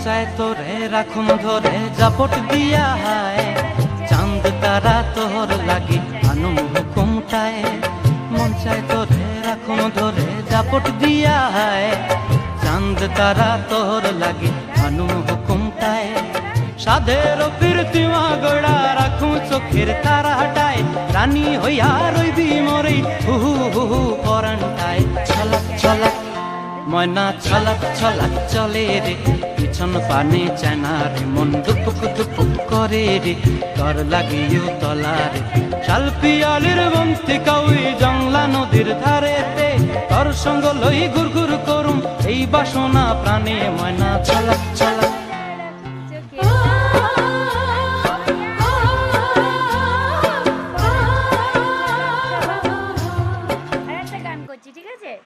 চায় তোরে রাখুন ধরে জাপট দিয়া হায়, চাঁদ তারা তোর লাগি আনুম হুকুমটায়। মন চায় তোরে রাখুন ধরে জাপট দিয়া হায়, চাঁদ তারা তোর লাগি আনুম হুকুমটায়। সাধের ফিরতিমা গোড়া রাখুন চোখের তারা হাটায়, রানী হইয়া রইবি মরে হুহু হুহু পরান্টায়। ছলাক ছলাক ময়না ছলাক ছলাক চলে রে, পিছন পানে চায়না রে, মন দুপুক দুপুক করে রে, তর লাগিও তলারে। শালপিয়ালির বন্তি কাউই জংলা নদীর ধারেতে, তর সঙ্গ লই ঘুর ঘুর করুম এই বাসনা প্রাণে। ময়না ছলাক ছলাক। গান করছি, ঠিক আছে?